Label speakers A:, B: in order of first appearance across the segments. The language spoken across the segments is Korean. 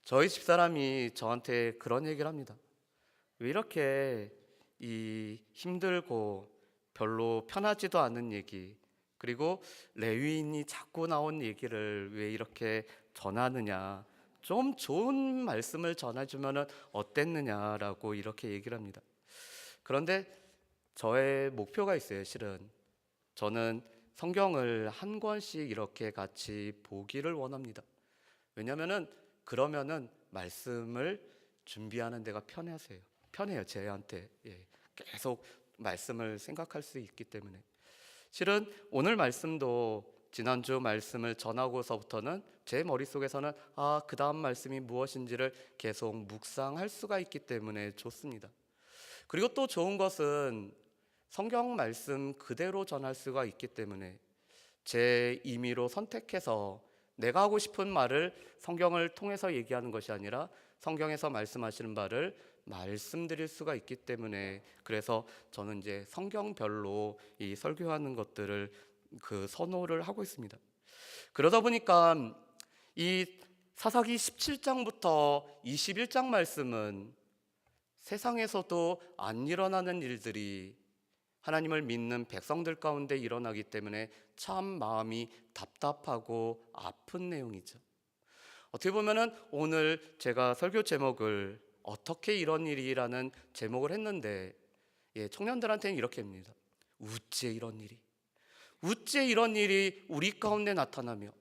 A: 저희 집사람이 저한테 그런 얘기를 합니다. 왜 이렇게 이 힘들고 별로 편하지도 않은 얘기, 그리고 레위인이 자꾸 나온 얘기를 왜 이렇게 전하느냐, 좀 좋은 말씀을 전해주면 어땠느냐라고 이렇게 얘기를 합니다. 그런데 저의 목표가 있어요. 실은 저는 성경을 한 권씩 이렇게 같이 보기를 원합니다. 왜냐하면은 그러면은 말씀을 준비하는 데가 편해요. 제한테. 계속 말씀을 생각할 수 있기 때문에. 실은 오늘 말씀도 지난주 말씀을 전하고서부터는 제 머릿속에서는 그 다음 말씀이 무엇인지를 계속 묵상할 수가 있기 때문에 좋습니다. 그리고 또 좋은 것은 성경 말씀 그대로 전할 수가 있기 때문에 제 임의로 선택해서 내가 하고 싶은 말을 성경을 통해서 얘기하는 것이 아니라 성경에서 말씀하시는 바를 말씀드릴 수가 있기 때문에, 그래서 저는 이제 성경별로 이 설교하는 것들을 선호를 하고 있습니다. 그러다 보니까 이 사사기 17장부터 21장 말씀은 세상에서도 안 일어나는 일들이 하나님을 믿는 백성들 가운데 일어나기 때문에 참 마음이 답답하고 아픈 내용이죠. 어떻게 보면은 오늘 제가 설교 제목을 어떻게 이런 일이라는 제목을 했는데, 청년들한테는 이렇게 합니다. 어째 이런 일이 우리 가운데 나타나며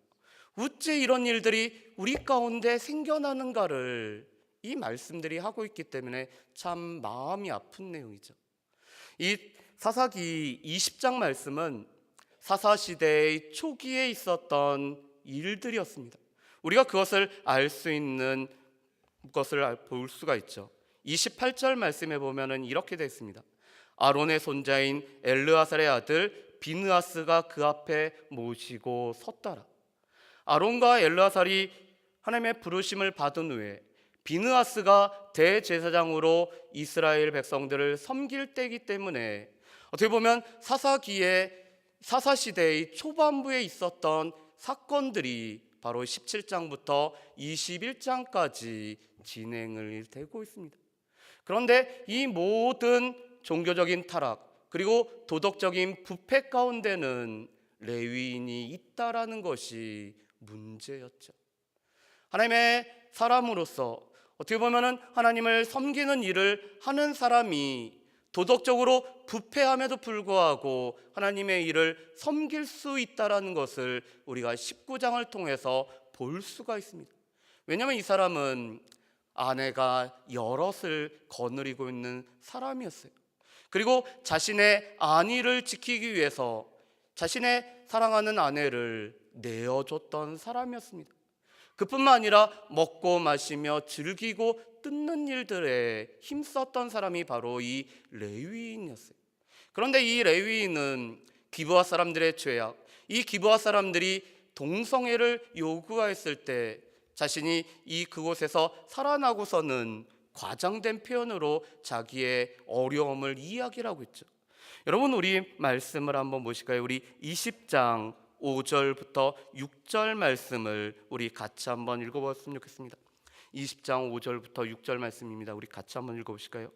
A: 어째 이런 일들이 우리 가운데 생겨나는가를 이 말씀들이 하고 있기 때문에 참 마음이 아픈 내용이죠. 이 사사기 20장 말씀은 사사시대의 초기에 있었던 일들이었습니다. 우리가 그것을 알 수 있는 것을 볼 수가 있죠. 28절 말씀에 보면은 이렇게 되어 있습니다. 아론의 손자인 엘르아살의 아들 비느하스가 그 앞에 모시고 섰더라. 아론과 엘르아살이 하나님의 부르심을 받은 후에 비느하스가 대제사장으로 이스라엘 백성들을 섬길 때이기 때문에 어떻게 보면 사사시대의 초반부에 있었던 사건들이 바로 17장부터 21장까지 진행을 되고 있습니다. 그런데 이 모든 종교적인 타락 그리고 도덕적인 부패 가운데는 레위인이 있다라는 것이 문제였죠. 하나님의 사람으로서 어떻게 보면은 하나님을 섬기는 일을 하는 사람이 도덕적으로 부패함에도 불구하고 하나님의 일을 섬길 수 있다라는 것을 우리가 19장을 통해서 볼 수가 있습니다. 왜냐하면 이 사람은 아내가 여럿을 거느리고 있는 사람이었어요. 그리고 자신의 안위를 지키기 위해서 자신의 사랑하는 아내를 내어줬던 사람이었습니다. 그뿐만 아니라 먹고 마시며 즐기고 뜯는 일들에 힘썼던 사람이 바로 이 레위인이었어요. 그런데 이 레위인은 기브아 사람들의 죄악, 이 기브아 사람들이 동성애를 요구했을 때 자신이 그곳에서 살아나고서는 과장된 표현으로 자기의 어려움을 이야기를 하고 있죠. 여러분, 우리 말씀을 한번 보실까요? 우리 20장 5절부터 6절 말씀을 우리 같이 한번 읽어보았으면 좋겠습니다. 20장 5절부터 6절 말씀입니다. 우리 같이 한번 읽어보실까요?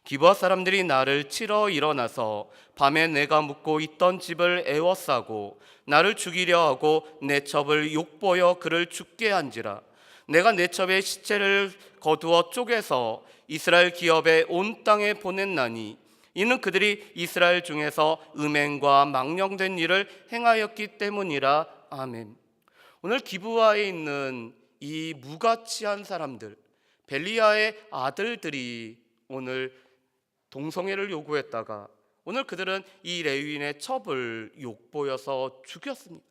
A: 기브아 사람들이 나를 치러 일어나서 밤에 내가 묵고 있던 집을 에워싸고 나를 죽이려 하고 내 첩을 욕보여 그를 죽게 한지라. 내가 내 첩의 시체를 거두어 쪼개서 이스라엘 기업의 온 땅에 보냈나니 이는 그들이 이스라엘 중에서 음행과 망령된 일을 행하였기 때문이라. 아멘. 오늘 기브아에 있는 이 무가치한 사람들, 벨리야의 아들들이 오늘 동성애를 요구했다가 오늘 그들은 이 레위인의 첩을 욕보여서 죽였습니다.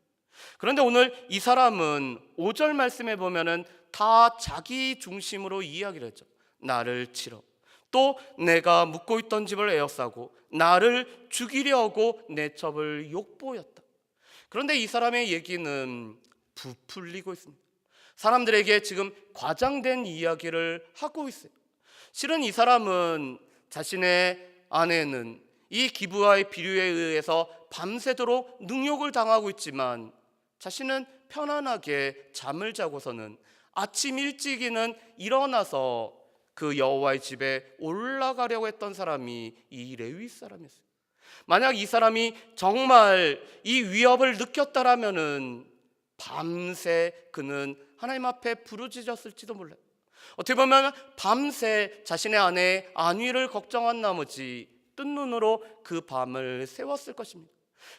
A: 그런데 오늘 이 사람은 5절 말씀에 보면은 다 자기 중심으로 이야기를 했죠. 나를 치러, 또 내가 묵고 있던 집을 에워싸고 나를 죽이려고 내 첩을 욕보였다. 그런데 이 사람의 얘기는 부풀리고 있습니다. 사람들에게 지금 과장된 이야기를 하고 있어요. 실은 이 사람은 자신의 아내는 이 기브아의 비류에 의해서 밤새도록 능욕을 당하고 있지만 자신은 편안하게 잠을 자고서는 아침 일찍이는 일어나서 그 여호와의 집에 올라가려고 했던 사람이 이 레위 사람이었어요. 만약 이 사람이 정말 이 위협을 느꼈다라면은 밤새 그는 하나님 앞에 부르짖었을지도 몰라요. 어떻게 보면 밤새 자신의 아내의 안위를 걱정한 나머지 뜬 눈으로 그 밤을 새웠을 것입니다.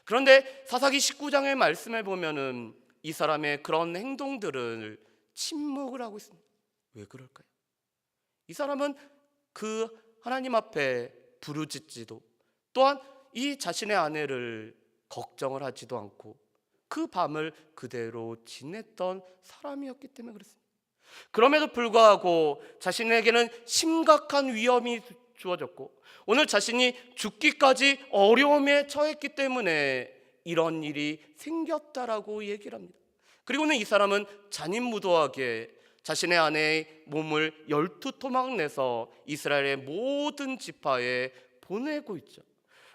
A: 그런데 사사기 19장의 말씀에 보면은 이 사람의 그런 행동들을 침묵을 하고 있습니다. 왜 그럴까요? 이 사람은 그 하나님 앞에 부르짖지도 또한 이 자신의 아내를 걱정을 하지도 않고 그 밤을 그대로 지냈던 사람이었기 때문에 그렇습니다. 그럼에도 불구하고 자신에게는 심각한 위험이 주어졌고 오늘 자신이 죽기까지 어려움에 처했기 때문에 이런 일이 생겼다라고 얘기를 합니다. 그리고는 이 사람은 잔인무도하게 자신의 아내의 몸을 12토막 내서 이스라엘의 모든 지파에 보내고 있죠.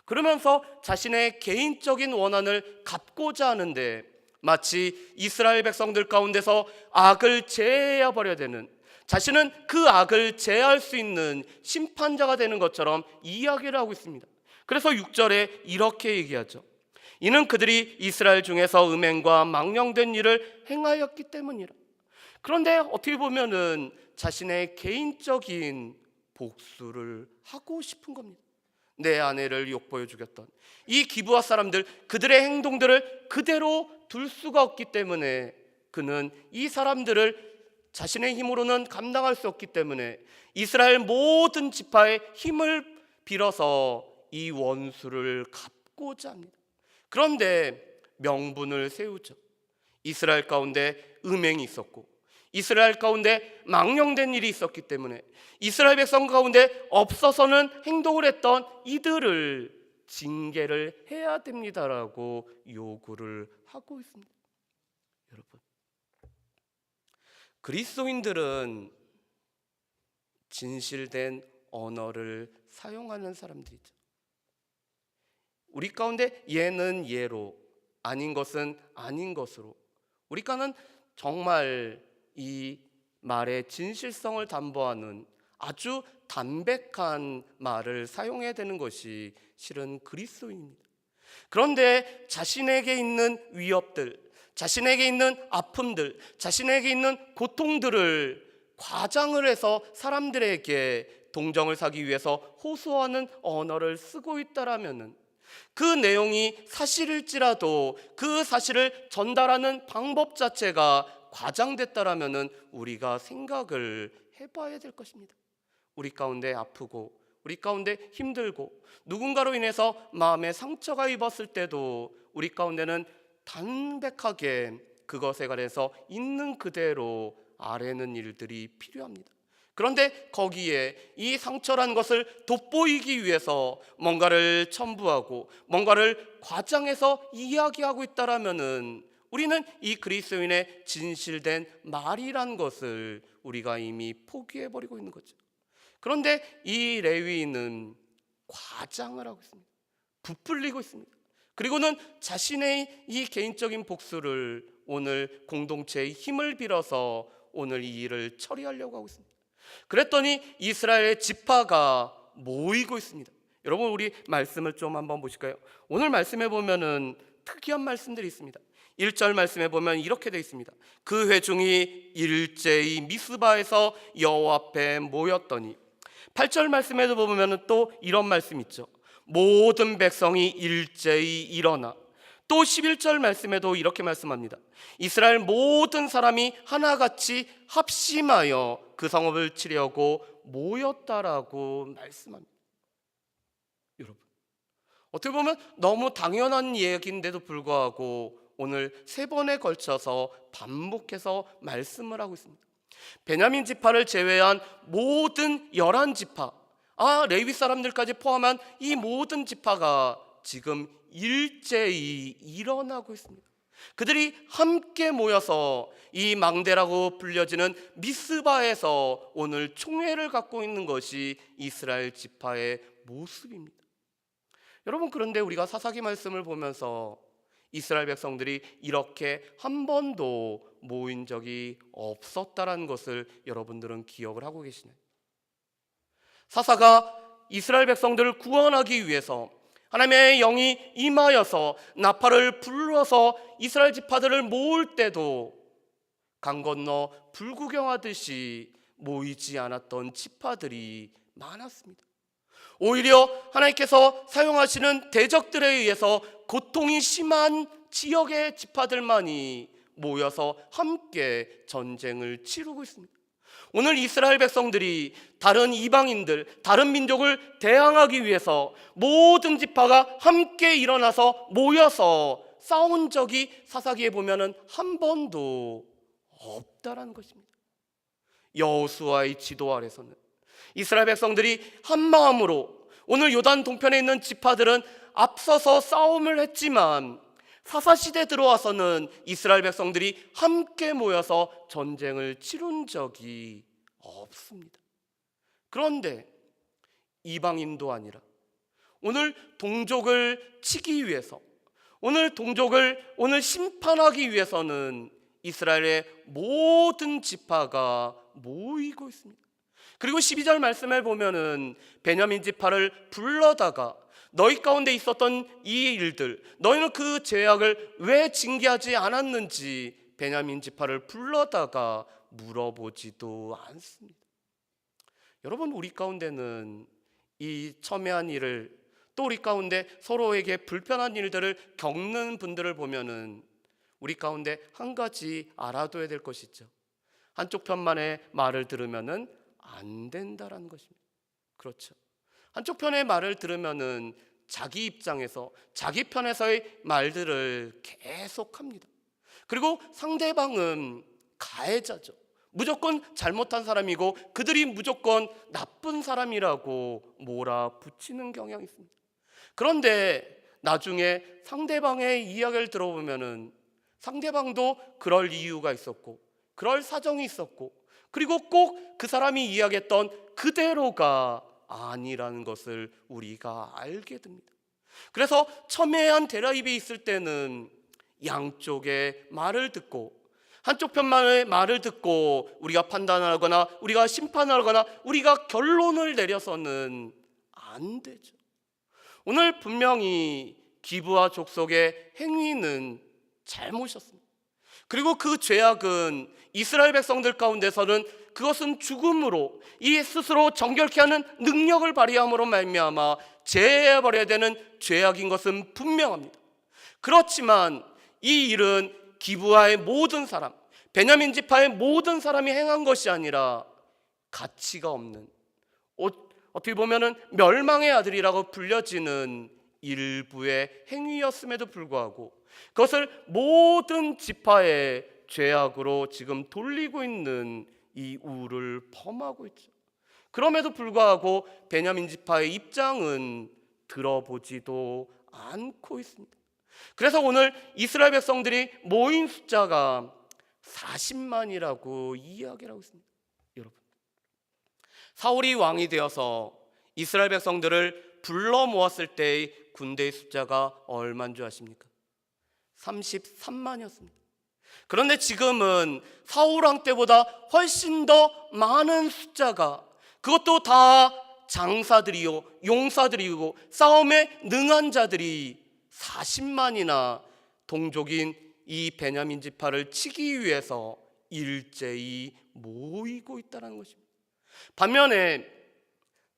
A: 그러면서 자신의 개인적인 원한을 갚고자 하는데 마치 이스라엘 백성들 가운데서 악을 제해야 버려야 되는, 자신은 그 악을 제할 수 있는 심판자가 되는 것처럼 이야기를 하고 있습니다. 그래서 6절에 이렇게 얘기하죠. 이는 그들이 이스라엘 중에서 음행과 망령된 일을 행하였기 때문이라. 그런데 어떻게 보면은 자신의 개인적인 복수를 하고 싶은 겁니다. 내 아내를 욕보여 죽였던 이 기브아 사람들, 그들의 행동들을 그대로 둘 수가 없기 때문에 그는 이 사람들을 자신의 힘으로는 감당할 수 없기 때문에 이스라엘 모든 지파의 힘을 빌어서 이 원수를 갚고자 합니다. 그런데 명분을 세우죠. 이스라엘 가운데 음행이 있었고 이스라엘 가운데 망령된 일이 있었기 때문에 이스라엘 백성 가운데 없어서는 행동을 했던 이들을 징계를 해야 됩니다라고 요구를 하고 있습니다. 여러분, 그리스도인들은 진실된 언어를 사용하는 사람들이죠. 우리 가운데 예는 예로, 아닌 것은 아닌 것으로, 우리가는 정말 이 말의 진실성을 담보하는 아주 담백한 말을 사용해야 되는 것이 실은 그리스도인입니다. 그런데 자신에게 있는 위협들, 자신에게 있는 아픔들, 자신에게 있는 고통들을 과장을 해서 사람들에게 동정을 사기 위해서 호소하는 언어를 쓰고 있다라면은 그 내용이 사실일지라도 그 사실을 전달하는 방법 자체가 과장됐다라면은 우리가 생각을 해봐야 될 것입니다. 우리 가운데 아프고 우리 가운데 힘들고 누군가로 인해서 마음에 상처가 입었을 때도 우리 가운데는 담백하게 그것에 관해서 있는 그대로 아뢰는 일들이 필요합니다. 그런데 거기에 이 상처라는 것을 돋보이기 위해서 뭔가를 첨부하고 뭔가를 과장해서 이야기하고 있다라면은 우리는 이 그리스도인의 진실된 말이란 것을 우리가 이미 포기해버리고 있는 거죠. 그런데 이 레위인은 과장을 하고 있습니다. 부풀리고 있습니다. 그리고는 자신의 이 개인적인 복수를 오늘 공동체의 힘을 빌어서 오늘 이 일을 처리하려고 하고 있습니다. 그랬더니 이스라엘의 지파가 모이고 있습니다. 여러분, 우리 말씀을 좀 한번 보실까요? 오늘 말씀에 보면은 특이한 말씀들이 있습니다. 1절 말씀에 보면 이렇게 되어 있습니다. 그 회중이 일제히 미스바에서 여호와 앞에 모였더니, 8절 말씀에도 보면 또 이런 말씀 있죠. 모든 백성이 일제히 일어나. 또 11절 말씀에도 이렇게 말씀합니다. 이스라엘 모든 사람이 하나같이 합심하여 그 성읍을 치려고 모였다라고 말씀합니다. 여러분, 어떻게 보면 너무 당연한 얘기인데도 불구하고 오늘 3번에 걸쳐서 반복해서 말씀을 하고 있습니다. 베냐민 지파를 제외한 모든 11지파, 레위 사람들까지 포함한 이 모든 지파가 지금 일제히 일어나고 있습니다. 그들이 함께 모여서 이 망대라고 불려지는 미스바에서 오늘 총회를 갖고 있는 것이 이스라엘 지파의 모습입니다. 여러분, 그런데 우리가 사사기 말씀을 보면서 이스라엘 백성들이 이렇게 한 번도 모인 적이 없었다라는 것을 여러분들은 기억을 하고 계시나요? 사사가 이스라엘 백성들을 구원하기 위해서 하나님의 영이 임하여서 나팔을 불러서 이스라엘 지파들을 모을 때도 강 건너 불구경하듯이 모이지 않았던 지파들이 많았습니다. 오히려 하나님께서 사용하시는 대적들에 의해서 고통이 심한 지역의 지파들만이 모여서 함께 전쟁을 치르고 있습니다. 오늘 이스라엘 백성들이 다른 이방인들, 다른 민족을 대항하기 위해서 모든 지파가 함께 일어나서 모여서 싸운 적이 사사기에 보면은 한 번도 없다라는 것입니다. 여호수아의 지도 아래서는 이스라엘 백성들이 한 마음으로, 오늘 요단 동편에 있는 지파들은 앞서서 싸움을 했지만 사사시대 들어와서는 이스라엘 백성들이 함께 모여서 전쟁을 치룬 적이 없습니다. 그런데 이방인도 아니라 오늘 동족을 치기 위해서, 오늘 동족을 오늘 심판하기 위해서는 이스라엘의 모든 지파가 모이고 있습니다. 그리고 12절 말씀을 보면은 베냐민 지파를 불러다가 너희 가운데 있었던 이 일들, 너희는 그 죄악을 왜 징계하지 않았는지 베냐민 지파를 불러다가 물어보지도 않습니다. 여러분, 우리 가운데는 이 첨예한 일을, 또 우리 가운데 서로에게 불편한 일들을 겪는 분들을 보면은 우리 가운데 한 가지 알아둬야 될 것이 있죠. 한쪽 편만의 말을 들으면은 안 된다라는 것입니다. 그렇죠. 한쪽 편의 말을 들으면은 자기 입장에서, 자기 편에서의 말들을 계속합니다. 그리고 상대방은 가해자죠. 무조건 잘못한 사람이고 그들이 무조건 나쁜 사람이라고 몰아붙이는 경향이 있습니다. 그런데 나중에 상대방의 이야기를 들어보면은 상대방도 그럴 이유가 있었고 그럴 사정이 있었고, 그리고 꼭 그 사람이 이야기했던 그대로가 아니라는 것을 우리가 알게 됩니다. 그래서 첨예한 대라입이 있을 때는 양쪽의 말을 듣고, 한쪽 편만의 말을 듣고 우리가 판단하거나 우리가 심판하거나 우리가 결론을 내려서는 안 되죠. 오늘 분명히 기브아 족속의 행위는 잘못이었습니다. 그리고 그 죄악은 이스라엘 백성들 가운데서는 그것은 죽음으로, 이 스스로 정결케 하는 능력을 발휘함으로 말미암아 제해버려야 되는 죄악인 것은 분명합니다. 그렇지만 이 일은 기브아의 모든 사람, 베냐민 지파의 모든 사람이 행한 것이 아니라 가치가 없는, 어떻게 보면은 멸망의 아들이라고 불려지는 일부의 행위였음에도 불구하고 그것을 모든 지파의 죄악으로 지금 돌리고 있는 이 우를 범하고 있죠. 그럼에도 불구하고 베냐민 지파의 입장은 들어보지도 않고 있습니다. 그래서 오늘 이스라엘 백성들이 모인 숫자가 40만이라고 이야기를 하고 있습니다. 여러분, 사울이 왕이 되어서 이스라엘 백성들을 불러 모았을 때의 군대의 숫자가 얼마인 줄 아십니까? 33만이었습니다. 그런데 지금은 사울 왕 때보다 훨씬 더 많은 숫자가, 그것도 다 장사들이요, 용사들이고 싸움에 능한 자들이 40만이나 동족인 이 베냐민 지파를 치기 위해서 일제히 모이고 있다는 것입니다. 반면에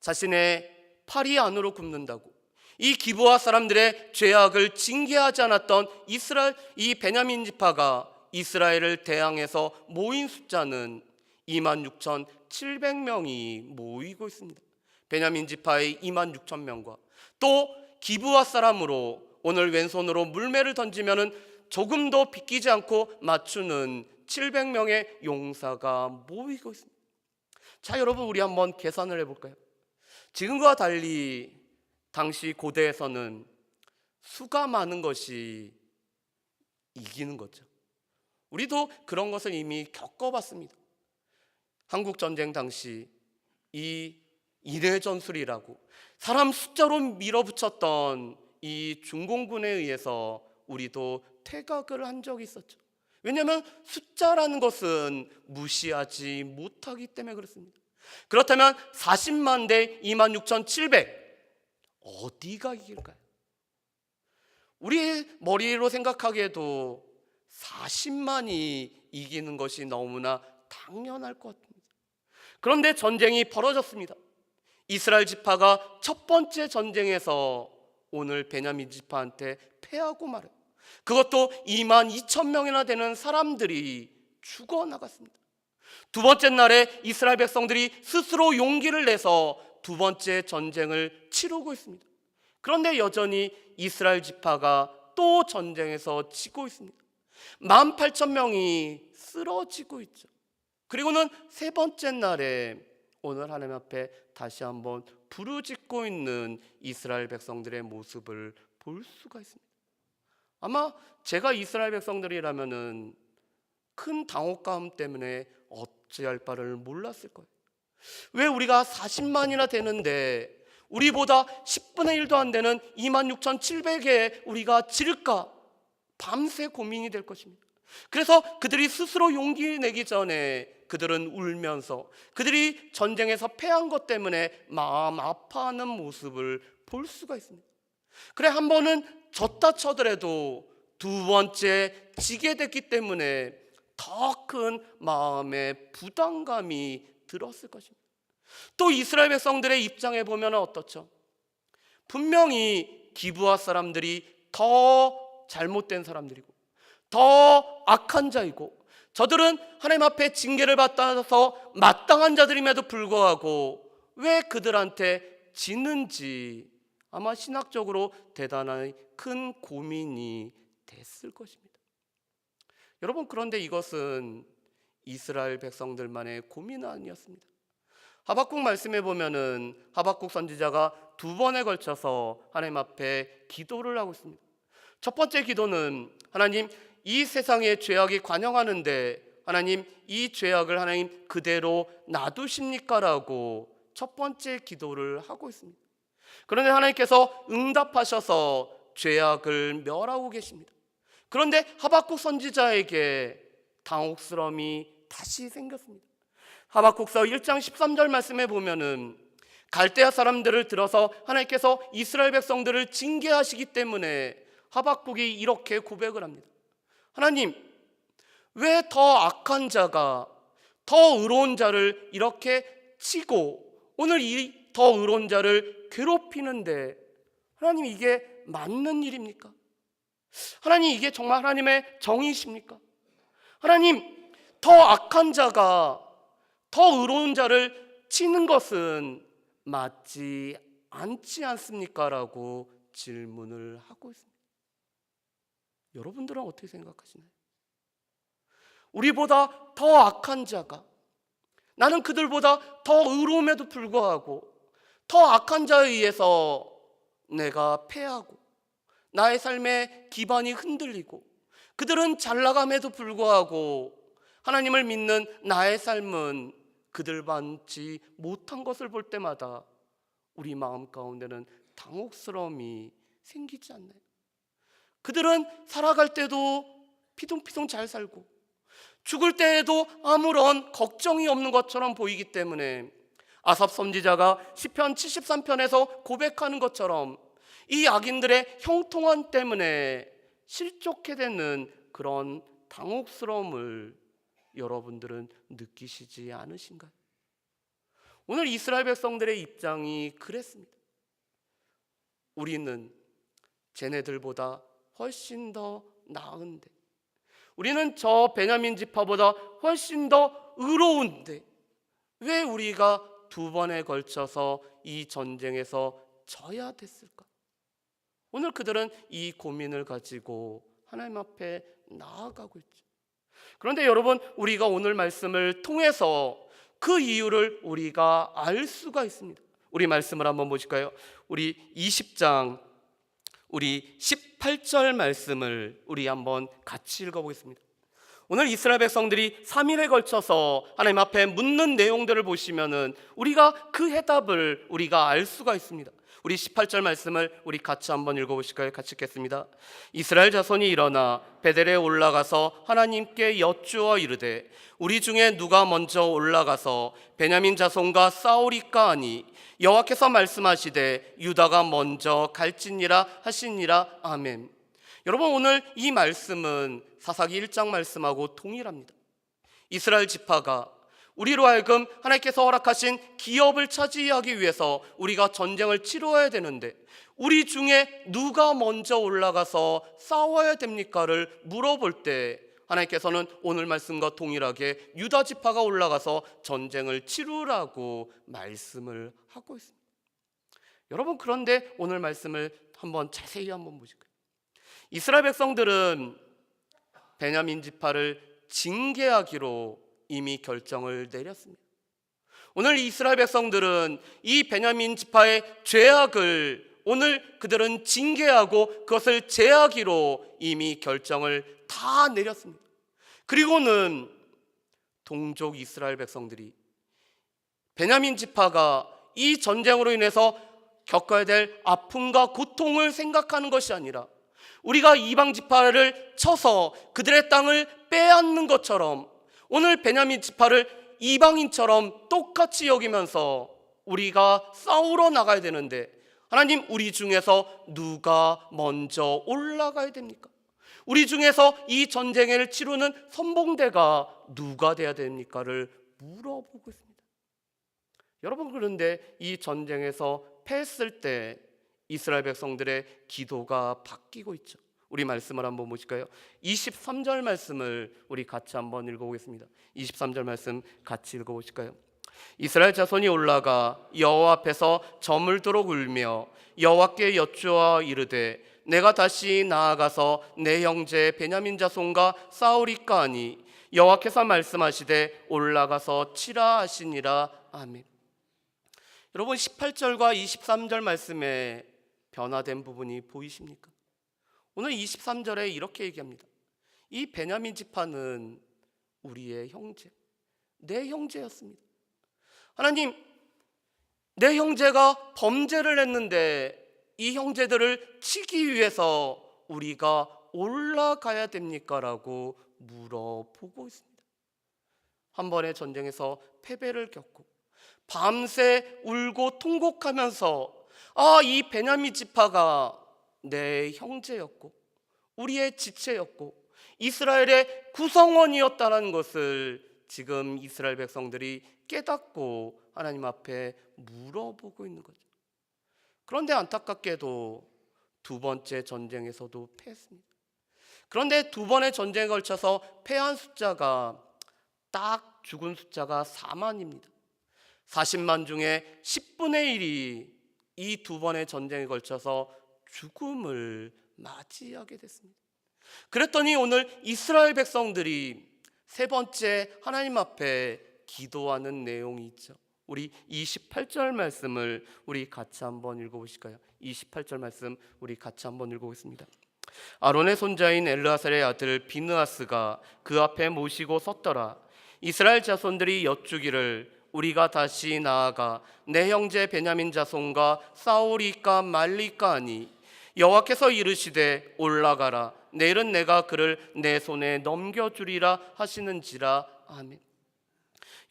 A: 자신의 팔이 안으로 굽는다고 이 기브아 사람들의 죄악을 징계하지 않았던 이스라엘, 이 베냐민 지파가 이스라엘을 대항해서 모인 숫자는 26,700명이 모이고 있습니다. 베냐민 지파의 26,000명과 또 기브아 사람으로 오늘 왼손으로 물매를 던지면은 조금 더 비끼지 않고 맞추는 700명의 용사가 모이고 있습니다. 자, 여러분, 우리 한번 계산을 해볼까요? 지금과 달리 당시 고대에서는 수가 많은 것이 이기는 거죠. 우리도 그런 것을 이미 겪어봤습니다. 한국전쟁 당시 이 인해전술이라고 사람 숫자로 밀어붙였던 이 중공군에 의해서 우리도 퇴각을 한 적이 있었죠. 왜냐하면 숫자라는 것은 무시하지 못하기 때문에 그렇습니다. 그렇다면 40만 대 26,700 어디가 이길까요? 우리 머리로 생각하기에도 40만이 이기는 것이 너무나 당연할 것 같습니다. 그런데 전쟁이 벌어졌습니다. 이스라엘 지파가 첫 번째 전쟁에서 오늘 베냐민 지파한테 패하고 말아요. 그것도 22,000명이나 되는 사람들이 죽어나갔습니다. 두 번째 날에 이스라엘 백성들이 스스로 용기를 내서 두 번째 전쟁을 치르고 있습니다. 그런데 여전히 이스라엘 지파가 또 전쟁에서 지고 있습니다. 18,000명이 쓰러지고 있죠. 그리고는 세 번째 날에 오늘 하나님 앞에 다시 한번 부르짖고 있는 이스라엘 백성들의 모습을 볼 수가 있습니다. 아마 제가 이스라엘 백성들이라면은 큰 당혹감 때문에 어찌할 바를 몰랐을 거예요. 왜 우리가 40만이나 되는데 우리보다 10분의 1도 안 되는 26,700에 우리가 질까? 밤새 고민이 될 것입니다. 그래서 그들이 스스로 용기 내기 전에 그들은 울면서 그들이 전쟁에서 패한 것 때문에 마음 아파하는 모습을 볼 수가 있습니다. 그래, 한 번은 졌다 쳐더라도 두 번째 지게 됐기 때문에 더 큰 마음의 부담감이 들었을 것입니다. 또 이스라엘 백성들의 입장에 보면 어떻죠? 분명히 기브아 사람들이 더 잘못된 사람들이고 더 악한 자이고 저들은 하나님 앞에 징계를 받아서 마땅한 자들임에도 불구하고 왜 그들한테 지는지 아마 신학적으로 대단한 큰 고민이 됐을 것입니다. 여러분, 그런데 이것은 이스라엘 백성들만의 고민은 아니었습니다. 하박국 말씀에 보면은 하박국 선지자가 두 번에 걸쳐서 하나님 앞에 기도를 하고 있습니다. 첫 번째 기도는 하나님, 이 세상의 죄악이 관영하는데 하나님, 이 죄악을 하나님 그대로 놔두십니까? 라고 첫 번째 기도를 하고 있습니다. 그런데 하나님께서 응답하셔서 죄악을 멸하고 계십니다. 그런데 하박국 선지자에게 당혹스러움이 다시 생겼습니다. 하박국서 1장 13절 말씀에 보면은 갈대아 사람들을 들어서 하나님께서 이스라엘 백성들을 징계하시기 때문에 하박국이 이렇게 고백을 합니다. 하나님, 왜 더 악한 자가 더 의로운 자를 이렇게 치고 오늘 이 더 의로운 자를 괴롭히는데 하나님, 이게 맞는 일입니까? 하나님, 이게 정말 하나님의 정의십니까? 하나님, 더 악한 자가 더 의로운 자를 치는 것은 맞지 않지 않습니까? 라고 질문을 하고 있습니다. 여러분들은 어떻게 생각하시나요? 우리보다 더 악한 자가, 나는 그들보다 더 의로움에도 불구하고 더 악한 자에 의해서 내가 패하고 나의 삶의 기반이 흔들리고 그들은 잘 나감에도 불구하고 하나님을 믿는 나의 삶은 그들 받지 못한 것을 볼 때마다 우리 마음 가운데는 당혹스러움이 생기지 않나요? 그들은 살아갈 때도 피둥피둥 잘 살고 죽을 때에도 아무런 걱정이 없는 것처럼 보이기 때문에 아삽 선지자가 시편 73편에서 고백하는 것처럼 이 악인들의 형통함 때문에 실족해 되는 그런 당혹스러움을 여러분들은 느끼시지 않으신가요? 오늘 이스라엘 백성들의 입장이 그랬습니다. 우리는 쟤네들보다 훨씬 더 나은데, 우리는 저 베냐민 지파보다 훨씬 더 의로운데 왜 우리가 두 번에 걸쳐서 이 전쟁에서 져야 됐을까? 오늘 그들은 이 고민을 가지고 하나님 앞에 나아가고 있죠. 그런데 여러분, 우리가 오늘 말씀을 통해서 그 이유를 우리가 알 수가 있습니다. 우리 말씀을 한번 보실까요? 우리 20장 우리 18절 말씀을 우리 한번 같이 읽어보겠습니다. 오늘 이스라엘 백성들이 3일에 걸쳐서 하나님 앞에 묻는 내용들을 보시면은 우리가 그 해답을 우리가 알 수가 있습니다. 우리 18절 말씀을 우리 같이 한번 읽어보실까요? 같이 읽겠습니다. 이스라엘 자손이 일어나 베델에 올라가서 하나님께 여쭈어 이르되 우리 중에 누가 먼저 올라가서 베냐민 자손과 싸우리까 하니 여호와께서 말씀하시되 유다가 먼저 갈지니라 하시니라. 아멘. 여러분, 오늘 이 말씀은 사사기 1장 말씀하고 동일합니다. 이스라엘 지파가 우리로 하여금 하나님께서 허락하신 기업을 차지하기 위해서 우리가 전쟁을 치러야 되는데 우리 중에 누가 먼저 올라가서 싸워야 됩니까를 물어볼 때 하나님께서는 오늘 말씀과 동일하게 유다 지파가 올라가서 전쟁을 치르라고 말씀을 하고 있습니다. 여러분, 그런데 오늘 말씀을 한번 자세히 한번 보실까요? 이스라엘 백성들은 베냐민 지파를 징계하기로 이미 결정을 내렸습니다. 오늘 이스라엘 백성들은 이 베냐민 지파의 죄악을 오늘 그들은 징계하고 그것을 제하기로 이미 결정을 다 내렸습니다. 그리고는 동족 이스라엘 백성들이 베냐민 지파가 이 전쟁으로 인해서 겪어야 될 아픔과 고통을 생각하는 것이 아니라 우리가 이방 지파를 쳐서 그들의 땅을 빼앗는 것처럼 오늘 베냐민 지파를 이방인처럼 똑같이 여기면서 우리가 싸우러 나가야 되는데 하나님, 우리 중에서 누가 먼저 올라가야 됩니까? 우리 중에서 이 전쟁을 치르는 선봉대가 누가 돼야 됩니까를 물어보고 있습니다. 여러분, 그런데 이 전쟁에서 패했을 때 이스라엘 백성들의 기도가 바뀌고 있죠. 우리 말씀을 한번 보실까요? 23절 말씀을 우리 같이 한번 읽어보겠습니다. 23절 말씀 같이 읽어보실까요? 이스라엘 자손이 올라가 여호와 앞에서 저물도록 울며 여호와께 여쭈어 이르되 내가 다시 나아가서 내 형제 베냐민 자손과 싸우리까 하니 여호와께서 말씀하시되 올라가서 치라 하시니라. 아멘. 여러분, 18절과 23절 말씀에 변화된 부분이 보이십니까? 오늘 23절에 이렇게 얘기합니다. 이 베냐민 지파는 우리의 형제, 내 형제였습니다. 하나님, 내 형제가 범죄를 했는데 이 형제들을 치기 위해서 우리가 올라가야 됩니까? 라고 물어보고 있습니다. 한 번의 전쟁에서 패배를 겪고 밤새 울고 통곡하면서 이 베냐민 지파가 내 형제였고 우리의 지체였고 이스라엘의 구성원이었다는 것을 지금 이스라엘 백성들이 깨닫고 하나님 앞에 물어보고 있는 거죠. 그런데 안타깝게도 두 번째 전쟁에서도 패했습니다. 그런데 두 번의 전쟁에 걸쳐서 패한 숫자가 딱 죽은 숫자가 4만입니다. 40만 중에 10분의 1이 이 두 번의 전쟁에 걸쳐서 죽음을 맞이하게 됐습니다. 그랬더니 오늘 이스라엘 백성들이 세 번째 하나님 앞에 기도하는 내용이 있죠. 우리 28절 말씀을 우리 같이 한번 읽어보실까요? 28절 말씀 우리 같이 한번 읽어보겠습니다. 아론의 손자인 엘르아살의 아들 비느하스가 그 앞에 모시고 섰더라. 이스라엘 자손들이 여쭈기를 우리가 다시 나아가 내 형제 베냐민 자손과 싸우리까 말리까 하니 여호와께서 이르시되 올라가라. 내일은 내가 그를 내 손에 넘겨주리라 하시는지라. 아멘.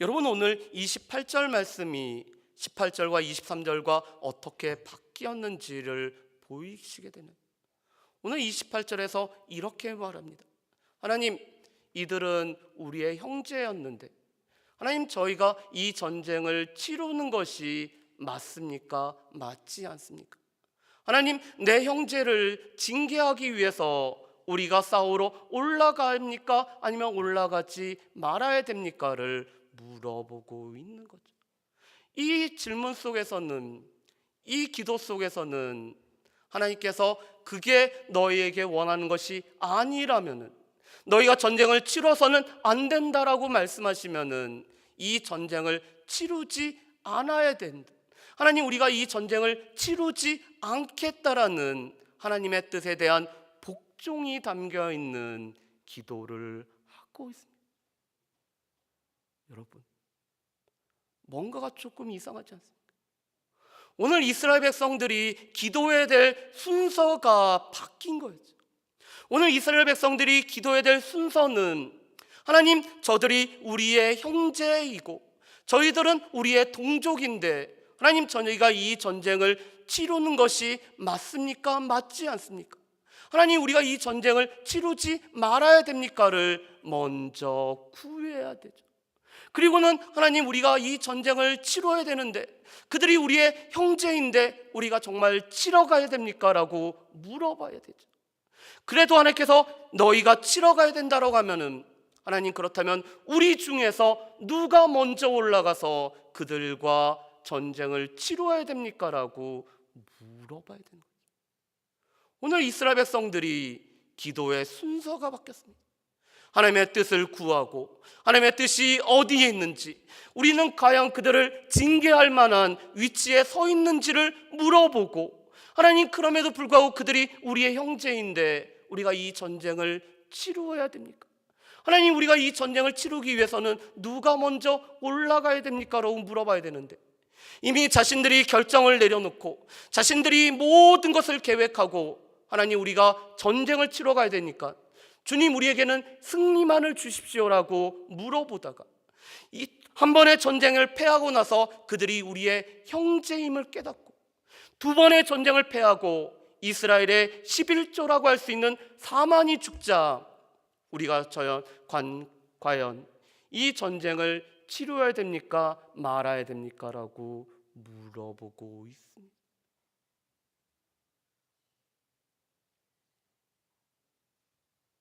A: 여러분, 오늘 28절 말씀이 18절과 23절과 어떻게 바뀌었는지를 보이시게 되는, 오늘 28절에서 이렇게 말합니다. 하나님, 이들은 우리의 형제였는데 하나님, 저희가 이 전쟁을 치르는 것이 맞습니까? 맞지 않습니까? 하나님, 내 형제를 징계하기 위해서 우리가 싸우러 올라갑니까? 아니면 올라가지 말아야 됩니까?를 물어보고 있는 거죠. 이 질문 속에서는, 이 기도 속에서는 하나님께서 그게 너희에게 원하는 것이 아니라면은, 너희가 전쟁을 치러서는 안 된다라고 말씀하시면은 이 전쟁을 치르지 않아야 된다. 하나님, 우리가 이 전쟁을 치르지 않겠다라는 하나님의 뜻에 대한 복종이 담겨 있는 기도를 하고 있습니다. 여러분, 뭔가가 조금 이상하지 않습니까? 오늘 이스라엘 백성들이 기도해야 될 순서가 바뀐 거였죠. 오늘 이스라엘 백성들이 기도해야 될 순서는 하나님, 저들이 우리의 형제이고 저희들은 우리의 동족인데 하나님, 저희가 이 전쟁을 치르는 것이 맞습니까? 맞지 않습니까? 하나님, 우리가 이 전쟁을 치르지 말아야 됩니까를 먼저 구해야 되죠. 그리고는 하나님, 우리가 이 전쟁을 치러야 되는데 그들이 우리의 형제인데 우리가 정말 치러 가야 됩니까? 라고 물어봐야 되죠. 그래도 하나님께서 너희가 치러 가야 된다라고 하면은 하나님, 그렇다면 우리 중에서 누가 먼저 올라가서 그들과 전쟁을 치러야 됩니까? 라고 물어봐야 되는 거예요. 오늘 이스라엘 백성들이 기도의 순서가 바뀌었습니다. 하나님의 뜻을 구하고 하나님의 뜻이 어디에 있는지, 우리는 과연 그들을 징계할 만한 위치에 서 있는지를 물어보고, 하나님, 그럼에도 불구하고 그들이 우리의 형제인데 우리가 이 전쟁을 치루어야 됩니까? 하나님, 우리가 이 전쟁을 치르기 위해서는 누가 먼저 올라가야 됩니까? 라고 물어봐야 되는데 이미 자신들이 결정을 내려놓고 자신들이 모든 것을 계획하고 하나님, 우리가 전쟁을 치러 가야 되니까 주님, 우리에게는 승리만을 주십시오라고 물어보다가 이 한 번의 전쟁을 패하고 나서 그들이 우리의 형제임을 깨닫고 두 번의 전쟁을 패하고 이스라엘의 11조라고 할 수 있는 4만이 죽자 우리가 과연 이 전쟁을 치러야 됩니까? 말아야 됩니까? 라고 물어보고 있습니다.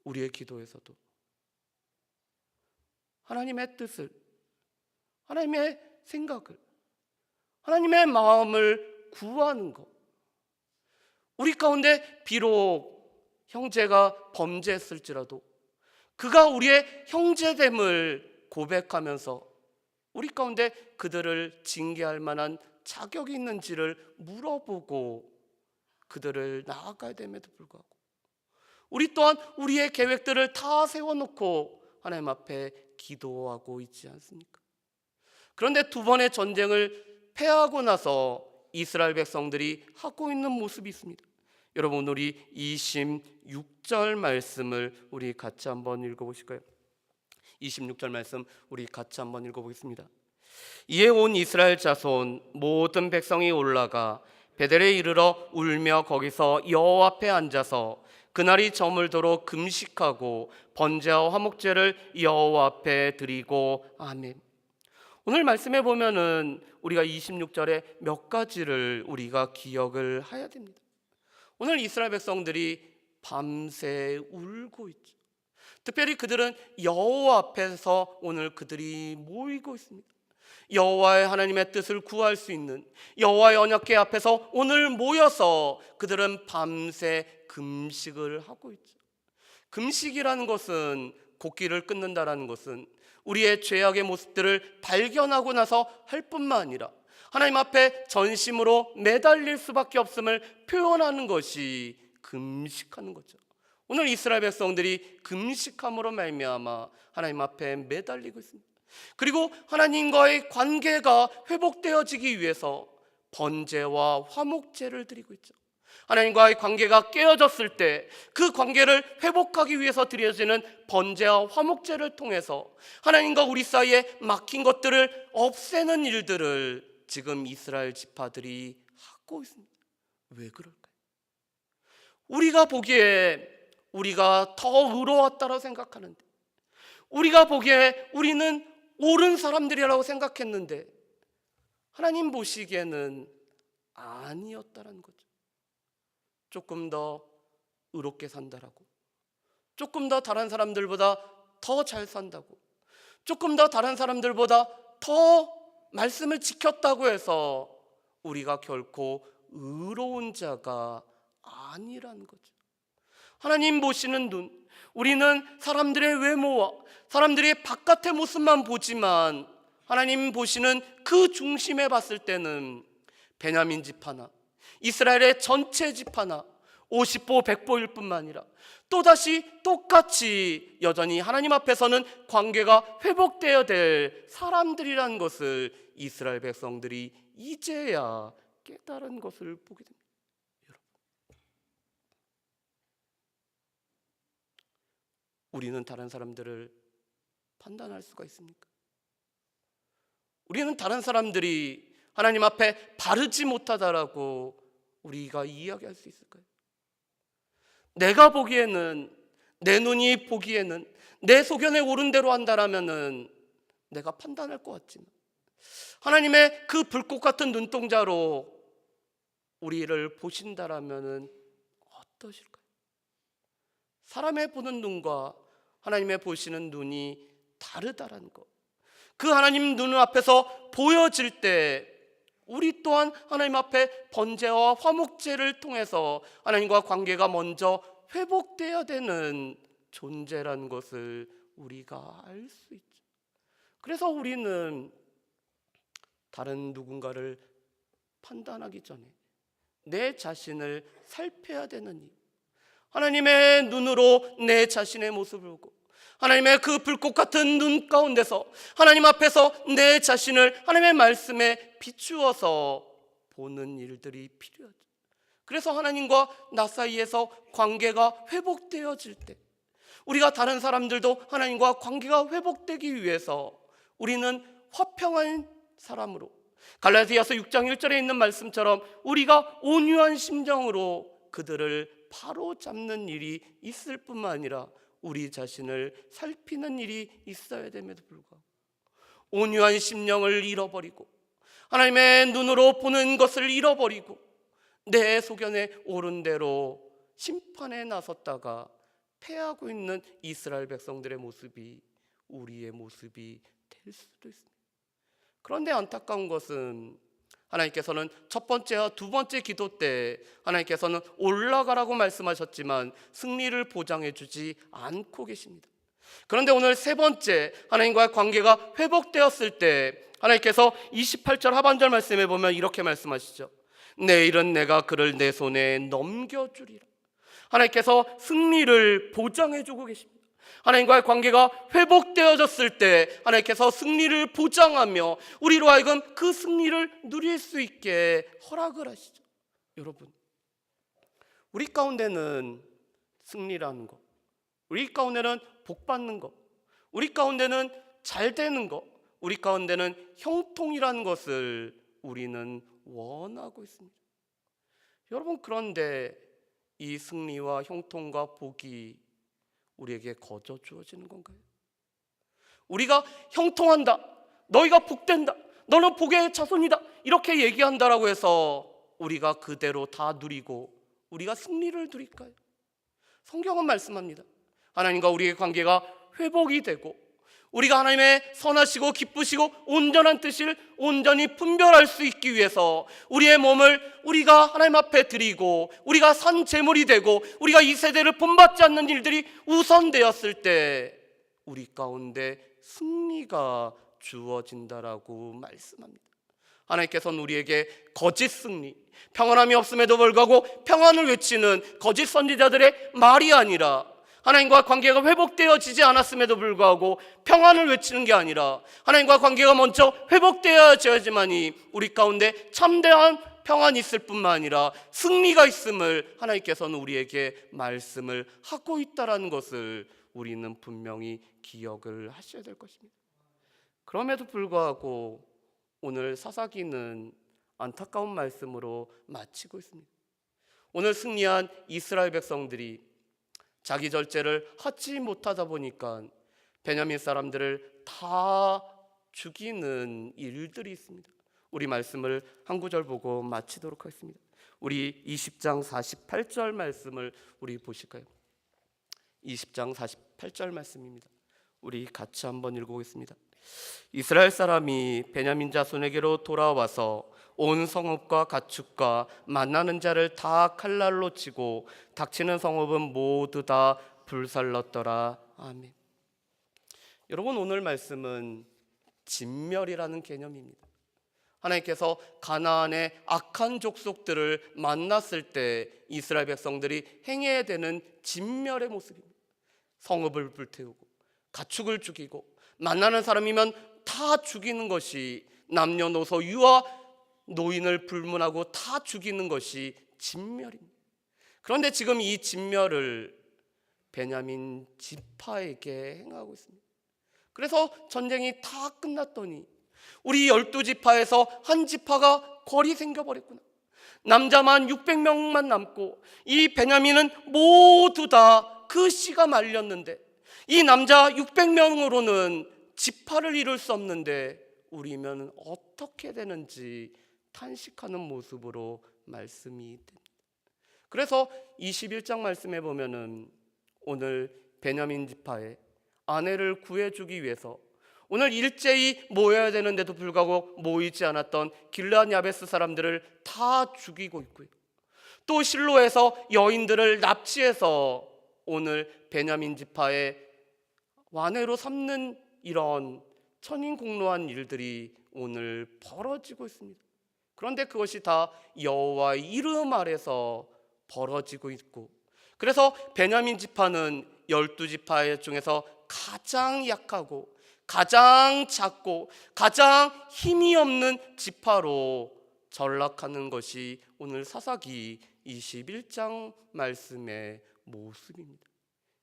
A: 우리의 기도에서도 하나님의 뜻을, 하나님의 생각을, 하나님의 마음을 구하는 것, 우리 가운데 비록 형제가 범죄했을지라도 그가 우리의 형제됨을 고백하면서 우리 가운데 그들을 징계할 만한 자격이 있는지를 물어보고 그들을 나아가야 됨에도 불구하고 우리 또한 우리의 계획들을 다 세워놓고 하나님 앞에 기도하고 있지 않습니까? 그런데 두 번의 전쟁을 패하고 나서 이스라엘 백성들이 하고 있는 모습이 있습니다. 여러분, 우리 26절 말씀을 우리 같이 한번 읽어보실까요? 26절 말씀 우리 같이 한번 읽어보겠습니다. 이에 온 이스라엘 자손 모든 백성이 올라가 베델에 이르러 울며 거기서 여호와 앞에 앉아서 그날이 저물도록 금식하고 번제와 화목제를 여호와 앞에 드리고 아멘. 오늘 말씀에 보면은 우리가 26절에 몇 가지를 우리가 기억을 해야 됩니다. 오늘 이스라엘 백성들이 밤새 울고 있죠. 특별히 그들은 여호와 앞에서 오늘 그들이 모이고 있습니다. 여호와의 하나님의 뜻을 구할 수 있는 여호와의 언약궤 앞에서 오늘 모여서 그들은 밤새 금식을 하고 있죠. 금식이라는 것은 곡기를 끊는다라는 것은 우리의 죄악의 모습들을 발견하고 나서 할 뿐만 아니라 하나님 앞에 전심으로 매달릴 수밖에 없음을 표현하는 것이 금식하는 거죠. 오늘 이스라엘 백성들이 금식함으로 말미암아 하나님 앞에 매달리고 있습니다. 그리고 하나님과의 관계가 회복되어지기 위해서 번제와 화목제를 드리고 있죠. 하나님과의 관계가 깨어졌을 때 그 관계를 회복하기 위해서 드려지는 번제와 화목제를 통해서 하나님과 우리 사이에 막힌 것들을 없애는 일들을 지금 이스라엘 지파들이 하고 있습니다. 왜 그럴까요? 우리가 보기에 우리가 더 의로웠다고 생각하는데, 우리가 보기에 우리는 옳은 사람들이라고 생각했는데 하나님 보시기에는 아니었다는 거죠. 조금 더 의롭게 산다라고, 조금 더 다른 사람들보다 더 잘 산다고, 조금 더 다른 사람들보다 더 말씀을 지켰다고 해서 우리가 결코 의로운 자가 아니라는 거죠. 하나님 보시는 눈, 우리는 사람들의 외모와 사람들의 바깥의 모습만 보지만 하나님 보시는 그 중심에 봤을 때는 베냐민 집 하나, 이스라엘의 전체 집 하나, 50보 100보일 뿐만 아니라 또다시 똑같이 여전히 하나님 앞에서는 관계가 회복되어야 될 사람들이라는 것을 이스라엘 백성들이 이제야 깨달은 것을 보게 됩니다. 여러분, 우리는 다른 사람들을 판단할 수가 있습니까? 우리는 다른 사람들이 하나님 앞에 바르지 못하다라고 우리가 이야기할 수 있을까요? 내가 보기에는, 내 눈이 보기에는 내 소견에 옳은 대로 한다라면은 내가 판단할 것 같지만, 하나님의 그 불꽃 같은 눈동자로 우리를 보신다라면은 어떠실까요? 사람의 보는 눈과 하나님의 보시는 눈이 다르다라는 것, 그 하나님 눈 앞에서 보여질 때 우리 또한 하나님 앞에 번제와 화목제를 통해서 하나님과 관계가 먼저 회복되어야 되는 존재라는 것을 우리가 알 수 있죠. 그래서 우리는 다른 누군가를 판단하기 전에 내 자신을 살펴야 되는 일, 하나님의 눈으로 내 자신의 모습을 보고 하나님의 그 불꽃 같은 눈 가운데서 하나님 앞에서 내 자신을 하나님의 말씀에 비추어서 보는 일들이 필요하죠. 그래서 하나님과 나 사이에서 관계가 회복되어질 때, 우리가 다른 사람들도 하나님과 관계가 회복되기 위해서 우리는 화평한 사람으로, 갈라디아서 6장 1절에 있는 말씀처럼 우리가 온유한 심정으로 그들을 바로잡는 일이 있을 뿐만 아니라 우리 자신을 살피는 일이 있어야 됨에도 불구하고 온유한 심령을 잃어버리고 하나님의 눈으로 보는 것을 잃어버리고 내 소견에 옳은 대로 심판에 나섰다가 패하고 있는 이스라엘 백성들의 모습이 우리의 모습이 될 수도 있습니다. 그런데 안타까운 것은 하나님께서는 첫 번째와 두 번째 기도 때 하나님께서는 올라가라고 말씀하셨지만 승리를 보장해 주지 않고 계십니다. 그런데 오늘 세 번째, 하나님과의 관계가 회복되었을 때 하나님께서 28절 하반절 말씀에 보면 이렇게 말씀하시죠. 내일은 내가 그를 내 손에 넘겨주리라. 하나님께서 승리를 보장해 주고 계십니다. 하나님과의 관계가 회복되어졌을 때 하나님께서 승리를 보장하며 우리로 하여금 그 승리를 누릴 수 있게 허락을 하시죠. 여러분, 우리 가운데는 승리라는 것, 우리 가운데는 복받는 것, 우리 가운데는 잘 되는 것, 우리 가운데는 형통이라는 것을 우리는 원하고 있습니다. 여러분, 그런데 이 승리와 형통과 복이 우리에게 거저 주어지는 건가요? 우리가 형통한다, 너희가 복된다, 너는 복의 자손이다, 이렇게 얘기한다라고 해서 우리가 그대로 다 누리고 우리가 승리를 누릴까요? 성경은 말씀합니다. 하나님과 우리의 관계가 회복이 되고 우리가 하나님의 선하시고 기쁘시고 온전한 뜻을 온전히 분별할 수 있기 위해서 우리의 몸을 우리가 하나님 앞에 드리고 우리가 산 제물이 되고 우리가 이 세대를 본받지 않는 일들이 우선되었을 때 우리 가운데 승리가 주어진다라고 말씀합니다. 하나님께서는 우리에게 거짓 승리, 평안함이 없음에도 불구하고 평안을 외치는 거짓 선지자들의 말이 아니라, 하나님과 관계가 회복되어지지 않았음에도 불구하고 평안을 외치는 게 아니라 하나님과 관계가 먼저 회복되어져야지만이 우리 가운데 참대한 평안이 있을 뿐만 아니라 승리가 있음을 하나님께서는 우리에게 말씀을 하고 있다는 것을 우리는 분명히 기억을 하셔야 될 것입니다. 그럼에도 불구하고 오늘 사사기는 안타까운 말씀으로 마치고 있습니다. 오늘 승리한 이스라엘 백성들이 자기 절제를 하지 못하다 보니까 베냐민 사람들을 다 죽이는 일들이 있습니다. 우리 말씀을 한 구절 보고 마치도록 하겠습니다. 우리 20장 48절 말씀을 우리 보실까요? 20장 48절 말씀입니다. 우리 같이 한번 읽어보겠습니다. 이스라엘 사람이 베냐민 자손에게로 돌아와서 온 성읍과 가축과 만나는 자를 다 칼날로 치고 닥치는 성읍은 모두 다 불살랐더라. 아멘. 여러분, 오늘 말씀은 진멸이라는 개념입니다. 하나님께서 가나안의 악한 족속들을 만났을 때 이스라엘 백성들이 행해야 되는 진멸의 모습입니다. 성읍을 불태우고 가축을 죽이고 만나는 사람이면 다 죽이는 것이 남녀노소 유아 노인을 불문하고 다 죽이는 것이 진멸입니다. 그런데 지금 이 진멸을 베냐민 지파에게 행하고 있습니다. 그래서 전쟁이 다 끝났더니 우리 12지파에서 한 지파가 궐이 생겨버렸구나. 남자만 600명만 남고 이 베냐민은 모두 다 그 씨가 말렸는데 이 남자 600명으로는 지파를 이룰 수 없는데 우리면 어떻게 되는지 탄식하는 모습으로 말씀이 됩니다. 그래서 21장 말씀에 보면은 오늘 베냐민 지파의 아내를 구해주기 위해서 오늘 일제히 모여야 되는데도 불구하고 모이지 않았던 길르앗 야베스 사람들을 다 죽이고 있고요. 또 실로에서 여인들을 납치해서 오늘 베냐민 지파의 아내로 삼는 이런 천인공노한 일들이 오늘 벌어지고 있습니다. 그런데 그것이 다 여호와의 이름 아래서 벌어지고 있고, 그래서 베냐민 지파는 12지파 중에서 가장 약하고 가장 작고 가장 힘이 없는 지파로 전락하는 것이 오늘 사사기 21장 말씀의 모습입니다.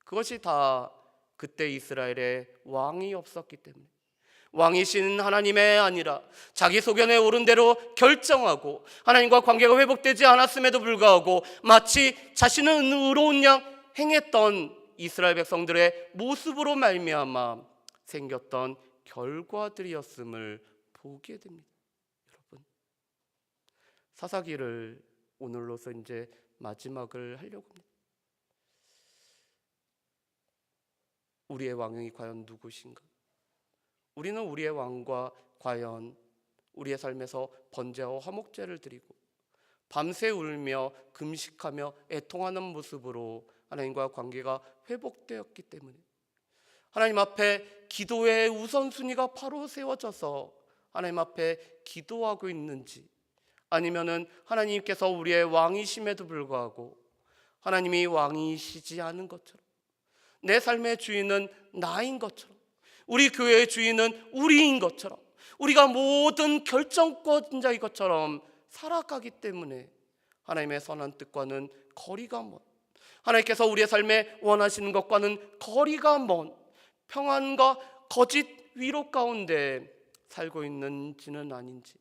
A: 그것이 다 그때 이스라엘에 왕이 없었기 때문에, 왕이신 하나님의 아니라 자기 소견에 오른 대로 결정하고 하나님과 관계가 회복되지 않았음에도 불구하고 마치 자신은 의로운 양 행했던 이스라엘 백성들의 모습으로 말미암아 생겼던 결과들이었음을 보게 됩니다. 여러분, 사사기를 오늘로서 이제 마지막을 하려고 합니다. 우리의 왕이 과연 누구신가? 우리는 우리의 왕과 과연 우리의 삶에서 번제와 화목제를 드리고 밤새 울며 금식하며 애통하는 모습으로 하나님과 관계가 회복되었기 때문에 하나님 앞에 기도의 우선순위가 바로 세워져서 하나님 앞에 기도하고 있는지, 아니면은 하나님께서 우리의 왕이심에도 불구하고 하나님이 왕이시지 않은 것처럼, 내 삶의 주인은 나인 것처럼, 우리 교회의 주인은 우리인 것처럼, 우리가 모든 결정권자인 것처럼 살아가기 때문에 하나님의 선한 뜻과는 거리가 먼, 하나님께서 우리의 삶에 원하시는 것과는 거리가 먼 평안과 거짓 위로 가운데 살고 있는지는 아닌지,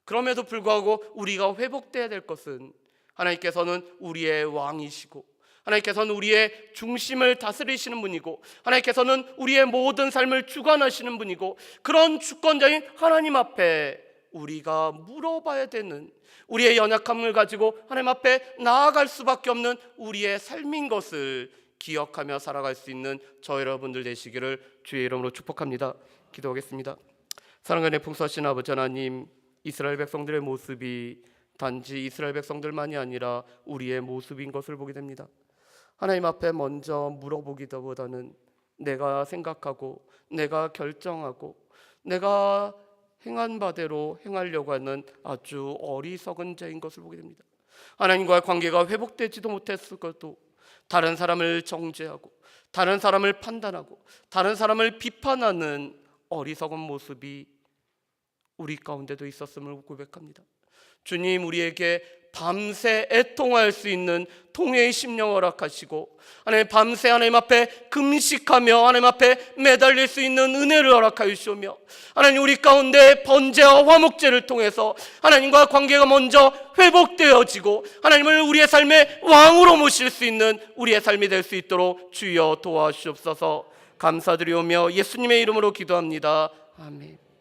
A: 그럼에도 불구하고 우리가 회복돼야 될 것은 하나님께서는 우리의 왕이시고 하나님께서는 우리의 중심을 다스리시는 분이고 하나님께서는 우리의 모든 삶을 주관하시는 분이고, 그런 주권자인 하나님 앞에 우리가 물어봐야 되는, 우리의 연약함을 가지고 하나님 앞에 나아갈 수밖에 없는 우리의 삶인 것을 기억하며 살아갈 수 있는 저 여러분들 되시기를 주의 이름으로 축복합니다. 기도하겠습니다. 사랑하는 풍성하신 아버지 하나님, 이스라엘 백성들의 모습이 단지 이스라엘 백성들만이 아니라 우리의 모습인 것을 보게 됩니다. 하나님 앞에 먼저 물어보기보다는 내가 생각하고 내가 결정하고 내가 행한 바대로 행하려고 하는 아주 어리석은 자인 것을 보게 됩니다. 하나님과의 관계가 회복되지도 못했을 것도 다른 사람을 정죄하고 다른 사람을 판단하고 다른 사람을 비판하는 어리석은 모습이 우리 가운데도 있었음을 고백합니다. 주님, 우리에게 밤새 애통할 수 있는 통회의 심령을 허락하시고 하나님 밤새 하나님 앞에 금식하며 하나님 앞에 매달릴 수 있는 은혜를 허락하여 주시오며, 하나님 우리 가운데 번제와 화목제를 통해서 하나님과 관계가 먼저 회복되어지고 하나님을 우리의 삶의 왕으로 모실 수 있는 우리의 삶이 될 수 있도록 주여 도와주시옵소서. 감사드리오며 예수님의 이름으로 기도합니다. 아멘.